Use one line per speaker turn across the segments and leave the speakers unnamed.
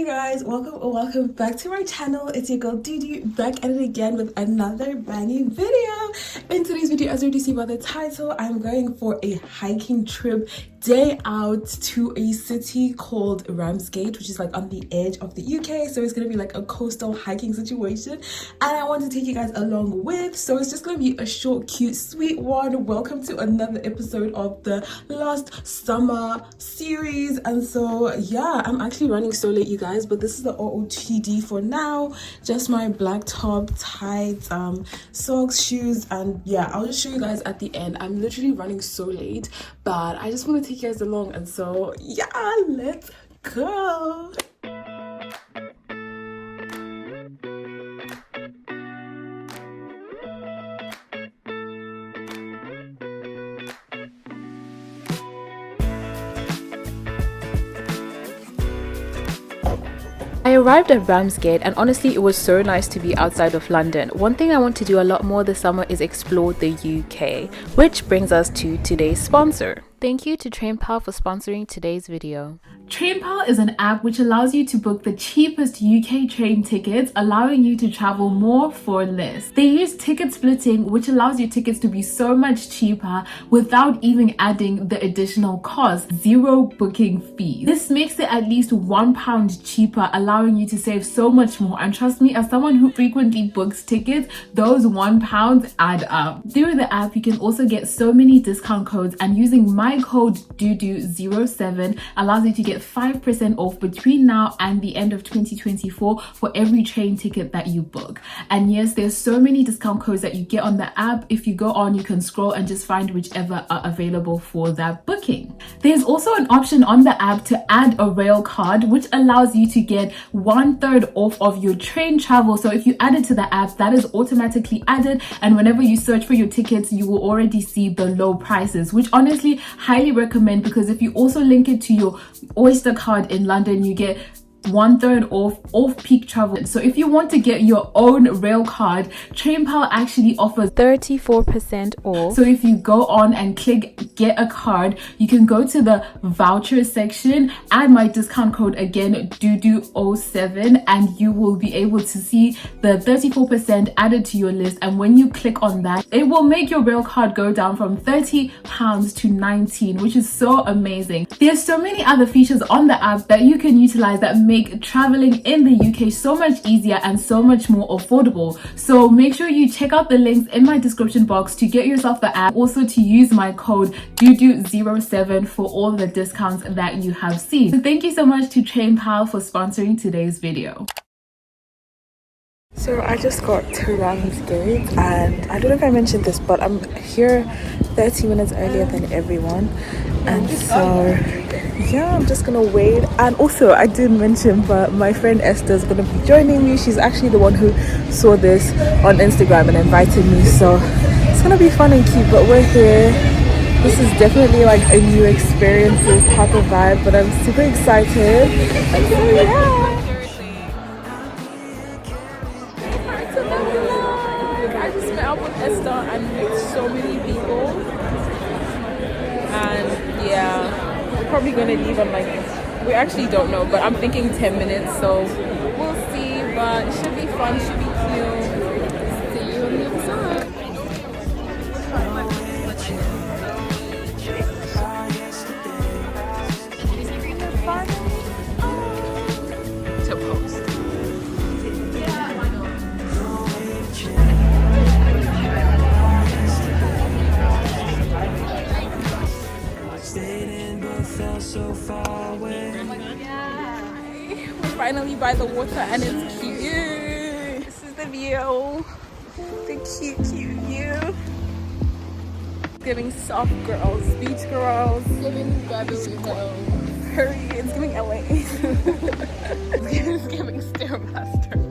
Hey guys, welcome back to my channel. It's your girl Didi back at it again with another banging video. In today's video, as you already see by the title, I'm going for a hiking trip day out to a city called Ramsgate, which is like on the edge of the UK. So it's gonna be like a coastal hiking situation, and I want to take you guys along with. So it's just gonna be a short, cute, sweet one. Welcome to another episode of the last summer series. And so yeah, I'm actually running so late, you guys, but this is the OOTD for now. Just my black top, tights, socks, shoes, and yeah, I'll just show you guys at the end. I'm literally running so late, but I just want to take you guys along, and so yeah, let's go.
I arrived at Ramsgate, and honestly it was so nice to be outside of London. One thing I want to do a lot more this summer is explore the UK, which brings us to today's sponsor. Thank you to TrainPal for sponsoring today's video.
TrainPal is an app which allows you to book the cheapest UK train tickets, allowing you to travel more for less. They use ticket splitting, which allows your tickets to be so much cheaper without even adding the additional cost, zero booking fees. This makes it at least £1 cheaper, allowing you to save so much more. And trust me, as someone who frequently books tickets, those £1 add up. Through the app, you can also get so many discount codes, and using my code DUDU07 allows you to get 5% off between now and the end of 2024 for every train ticket that you book. And yes, there's so many discount codes that you get on the app. If you go on, you can scroll and just find whichever are available for that booking. There's also an option on the app to add a rail card, which allows you to get 1/3 off of your train travel. So if you add it to the app, that is automatically added, and whenever you search for your tickets, you will already see the low prices, which honestly highly recommend, because if you also link it to your Oyster card in London, you get 1/3 off peak travel. So if you want to get your own rail card, TrainPal actually offers
34% off.
So if you go on and click get a card, you can go to the voucher section, add my discount code again, DUDU07, and you will be able to see the 34% added to your list. And when you click on that, it will make your rail card go down from £30 to 19, which is so amazing. There's so many other features on the app that you can utilize that make traveling in the UK so much easier and so much more affordable. So make sure you check out the links in my description box to get yourself the app, also to use my code DUDU07 for all the discounts that you have seen. So thank you so much to TrainPal for sponsoring today's video.
So I just got to Ramsgate, and I don't know if I mentioned this, but I'm here 30 minutes earlier than everyone, and so yeah, I'm just gonna wait. And also I didn't mention, but my friend Esther is gonna be joining me. She's actually the one who saw this on Instagram and invited me, so it's gonna be fun and cute. But we're here. This is definitely like a new experience, this type of vibe, but I'm super excited. And so yeah. I just met up with Esther and met so many people, and yeah, we're probably gonna leave on like, we actually don't know, but I'm thinking 10 minutes, so we'll see. But it should be fun, should be cute. See you on the other side. To post.
So far away.
Oh my god, yeah. We're finally by the water, and it's cute. This is the view. The cute view. Giving soft girls, beach girls. Giving Beverly Hills. Hurry, it's giving LA. It's giving Stairmaster.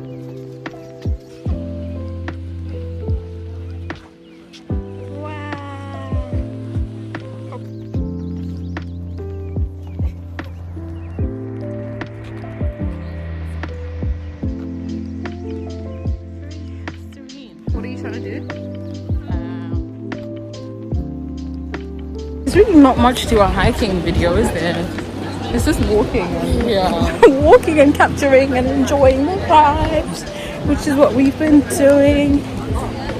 There's really not much to a hiking video, is there?
It's just walking.
Yeah.
Walking and capturing and enjoying the vibes, which is what we've been doing.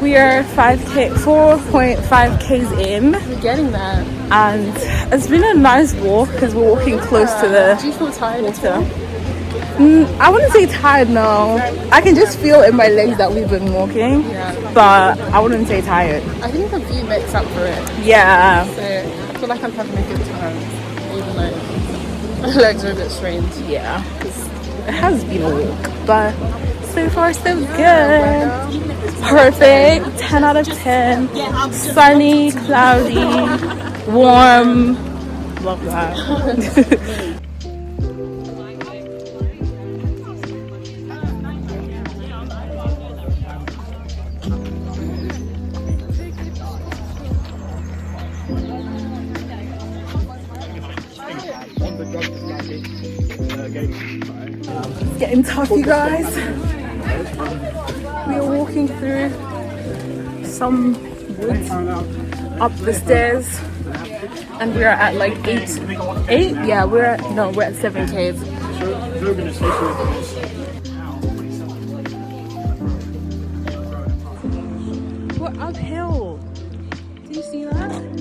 We are 4.5 k's in.
We're getting that.
And it's been a nice walk because we're walking close to the
Do you feel tired at all?
I wouldn't say tired, no. I can just feel in my legs that we've been walking, but I wouldn't say tired.
I think the view makes up for it.
Yeah.
So I feel like I'm having a good time, even though my legs are a bit strained.
Yeah. It has been a walk, but so far so good. Perfect. 10 out of 10. Sunny, cloudy, warm. Love that. It's getting tough, you guys. We are walking through some woods up the stairs, and we are at like 8. Yeah, we're at 7Ks. We're uphill. Do you see that?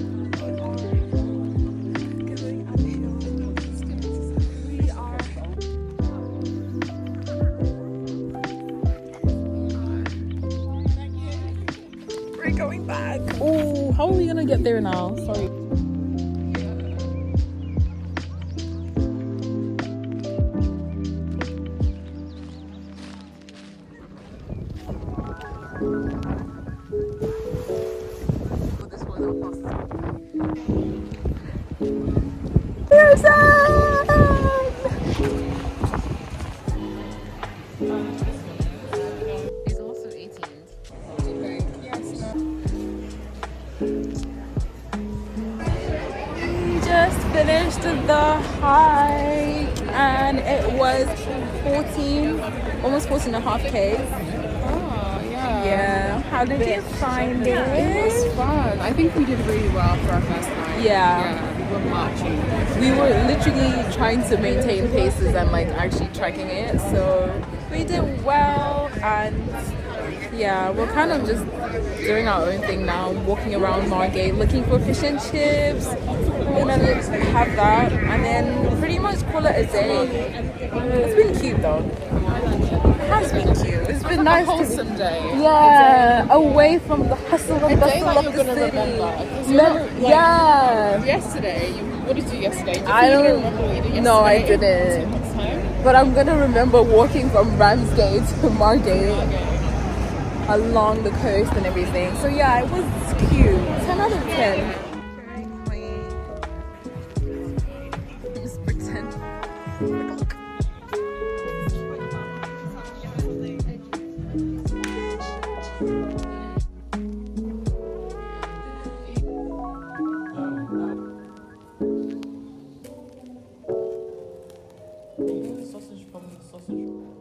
Going back. Oh, how are we gonna get there now? Sorry.
He's also 18.
Just finished the hike and it was 14 and a half K.
Oh, yeah.
Yeah. How did you find it?
It was fun. I think we did really well for our first night.
Yeah.
We were marching.
We were literally trying to maintain paces and like actually tracking it. So we did well, and yeah, we're kind of just doing our own thing now, walking around Margate looking for fish and chips. We're gonna have that and then pretty much call it a day. It's been cute though. It has been cute. It's been nice.
A wholesome day.
Yeah, away from the hustle and bustle of the city. Yeah.
Yesterday, what did you do yesterday? Did
I
you
don't
remember what you did yesterday?
No, I didn't.
Next time?
But I'm gonna remember walking from Ramsgate to Margate along the coast and everything. So yeah, it was cute. 10 out of 10. Just pretend. Look.
Sausage from the sausage.